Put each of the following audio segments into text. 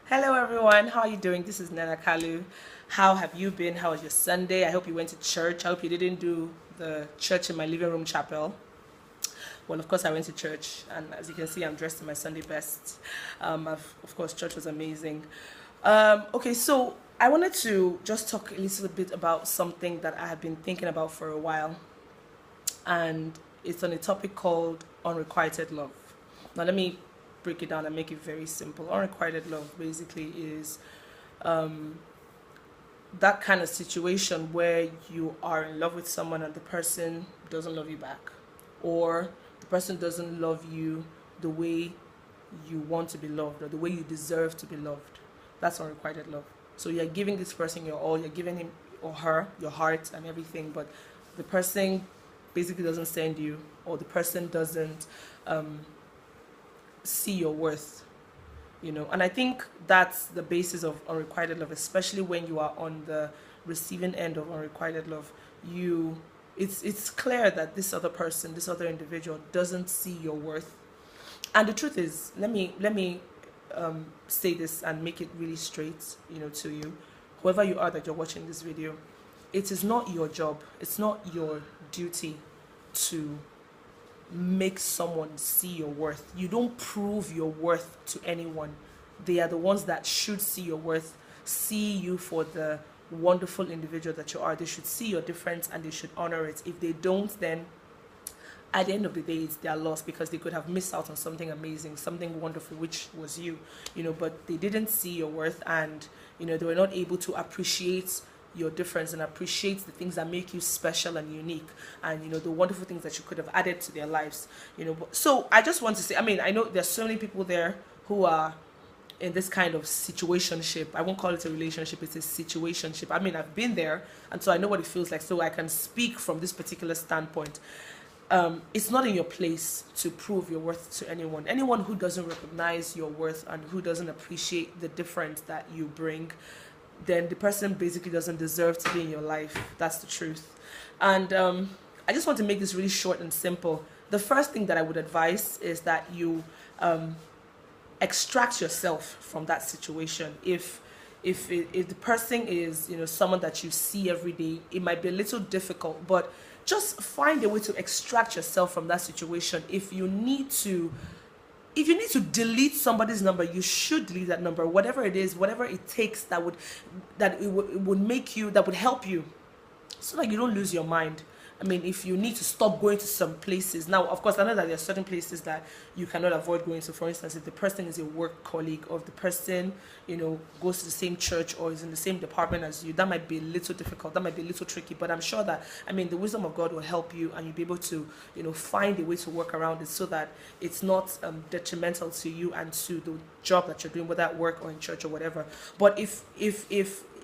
Hello everyone, how are you doing? This is Nana Kalu. How have you been? How was your Sunday? I hope you went to church. I hope you didn't do the church in my living room chapel. Well, of course, I went to church, and as you can see, I'm dressed in my Sunday best. Of course, church was amazing. Okay, so I wanted to just talk a little bit about something that I have been thinking about for a while, and it's on a topic called unrequited love. Now, let me break it down and make it very simple. Unrequited love basically is that kind of situation where you are in love with someone and the person doesn't love you back, or the person doesn't love you the way you want to be loved or the way you deserve to be loved. That's unrequited love. So you're giving this person your all, you're giving him or her your heart and everything, but the person basically doesn't send you, or the person doesn't see your worth, and I think that's the basis of unrequited love, especially when you are on the receiving end of unrequited love. You it's it's clear that this other person, this other individual doesn't see your worth. And the truth is, let me say this and make it really straight, to you, whoever you are that you're watching this video. It is not your job, it's not your duty to make someone see your worth. You don't prove your worth to anyone. They are the ones that should see your worth, see you for the wonderful individual that you are. They should see your difference and they should honor it. If they don't, then at the end of the day, it's their loss, because they could have missed out on something amazing, something wonderful, which was you, but they didn't see your worth, and they were not able to appreciate your difference and appreciate the things that make you special and unique, and the wonderful things that you could have added to their lives. So I just want to say, I mean, I know there's so many people there who are in this kind of situationship. I won't call it a relationship, it's a situationship. I mean, I've been there, and so I know what it feels like, so I can speak from this particular standpoint. It's not in your place to prove your worth to anyone. Anyone who doesn't recognize your worth and who doesn't appreciate the difference that you bring, then the person basically doesn't deserve to be in your life. That's the truth. And I just want to make this really short and simple. The first thing that I would advise is that you extract yourself from that situation. If the person is someone that you see every day, it might be a little difficult, but just find a way to extract yourself from that situation. If you need to delete somebody's number, you should delete that number, whatever it is, whatever it takes, that would make you, that would help you, so that you don't lose your mind. I mean, if you need to stop going to some places. Now, of course, I know that there are certain places that you cannot avoid going to. For instance, if the person is a work colleague, or if the person, goes to the same church or is in the same department as you, that might be a little difficult. That might be a little tricky. But I'm sure that, I mean, the wisdom of God will help you, and you'll be able to, find a way to work around it, so that it's not detrimental to you and to the job that you're doing, whether at work or in church or whatever. But if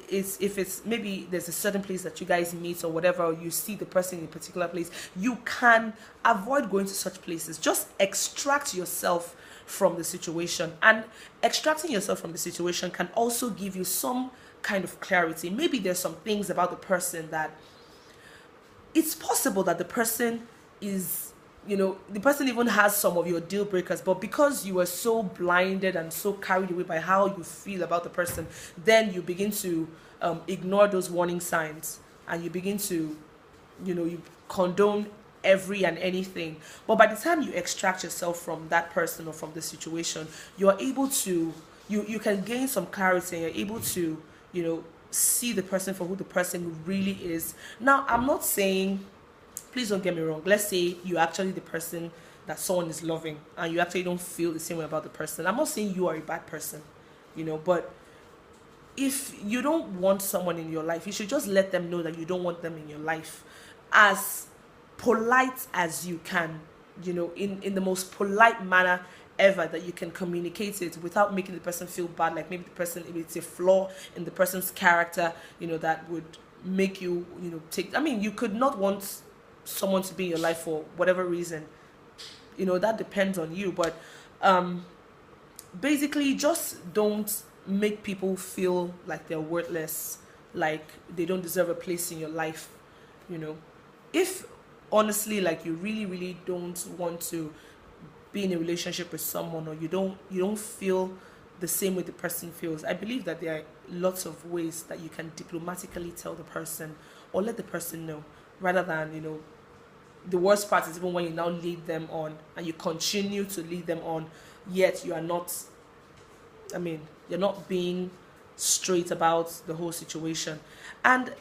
it's maybe there's a certain place that you guys meet or whatever, or you see the person in a particular place, you can avoid going to such places. Just extract yourself from the situation, and extracting yourself from the situation can also give you some kind of clarity. Maybe there's some things about the person that it's possible that the person is, the person even has some of your deal breakers, but because you were so blinded and so carried away by how you feel about the person, then you begin to ignore those warning signs, and you begin to, you condone every and anything. But by the time you extract yourself from that person or from the situation, you are able to, you can gain some clarity, and you're able to, see the person for who the person really is. Now, I'm not saying, please don't get me wrong, let's say you're actually the person that someone is loving, and you actually don't feel the same way about the person. I'm not saying you are a bad person, but if you don't want someone in your life, you should just let them know that you don't want them in your life, as polite as you can, in the most polite manner ever that you can communicate it, without making the person feel bad, like maybe the person, if it's a flaw in the person's character, that would make you, take, I mean, you could not want someone to be in your life for whatever reason, that depends on you. But basically, just don't make people feel like they're worthless, like they don't deserve a place in your life. If honestly, like, you really don't want to be in a relationship with someone, or you don't feel the same way the person feels. I believe that there are lots of ways that you can diplomatically tell the person or let the person know, rather than, the worst part is even when you now lead them on and you continue to lead them on, yet you are not, you're not being straight about the whole situation. And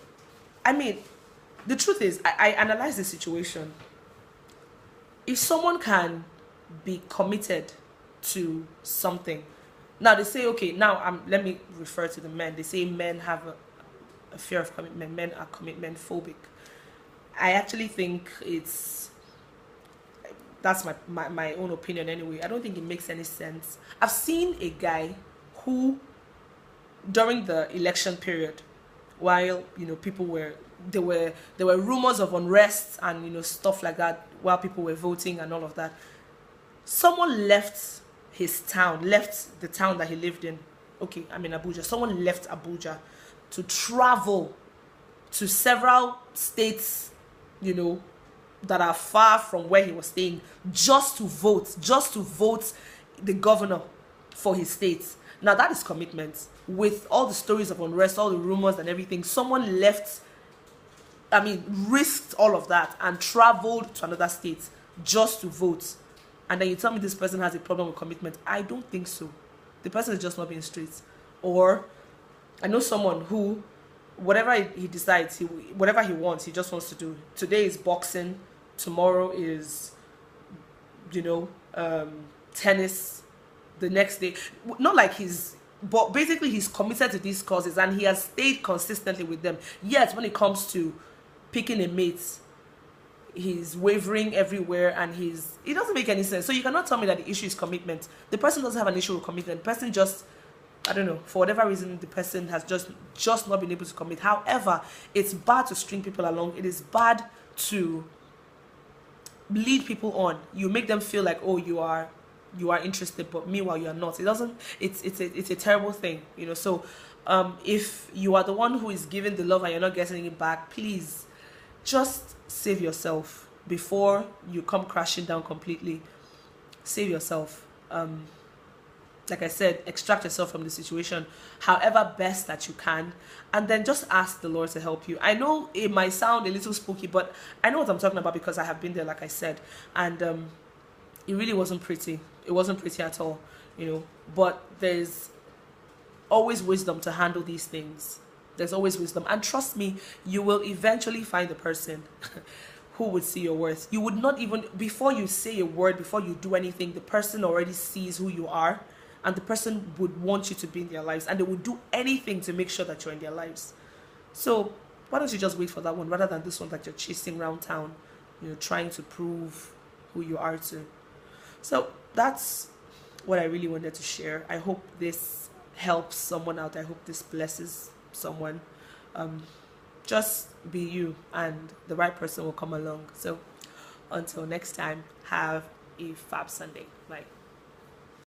the truth is, I analyze the situation. If someone can be committed to something, now they say, okay, now let me refer to the men. They say men have a fear of commitment. Men are commitment phobic. I actually think that's my own opinion anyway. I don't think it makes any sense. I've seen a guy who, during the election period, while there were rumors of unrest and stuff like that while people were voting and all of that, someone left the town that he lived in. Okay, I'm in Abuja. Someone left Abuja to travel to several states, that are far from where he was staying, just to vote the governor for his state. Now that is commitment. With all the stories of unrest, all the rumors and everything, someone risked all of that and traveled to another state just to vote. And then you tell me this person has a problem with commitment. I don't think so. The person is just not being straight. Or I know someone who, whatever he decides, whatever he wants, he just wants to do. Today is boxing. Tomorrow is, tennis. The next day, not like but basically he's committed to these causes and he has stayed consistently with them. Yet when it comes to picking a mate, he's wavering everywhere and it doesn't make any sense. So you cannot tell me that the issue is commitment. The person doesn't have an issue with commitment. The person just, I don't know, for whatever reason, the person has just not been able to commit. However, it's bad to string people along. It is bad to lead people on. You make them feel like, oh, you are interested, but meanwhile you are not. It's a terrible thing, So if you are the one who is giving the love and you're not getting it back, please just save yourself before you come crashing down completely. Save yourself. Like I said, extract yourself from the situation however best that you can, and then just ask the Lord to help you. I know it might sound a little spooky, but I know what I'm talking about because I have been there, like I said, and it really wasn't pretty. It wasn't pretty at all, but there's always wisdom to handle these things. There's always wisdom, and trust me, you will eventually find the person who would see your worth. You would not even, before you say a word, before you do anything, the person already sees who you are, and the person would want you to be in their lives, and they would do anything to make sure that you're in their lives. So why don't you just wait for that one rather than this one that you're chasing around town, trying to prove who you are to. So that's what I really wanted to share. I hope this helps someone out. I hope this blesses someone. Just be you and the right person will come along. So until next time, have a fab Sunday. Bye.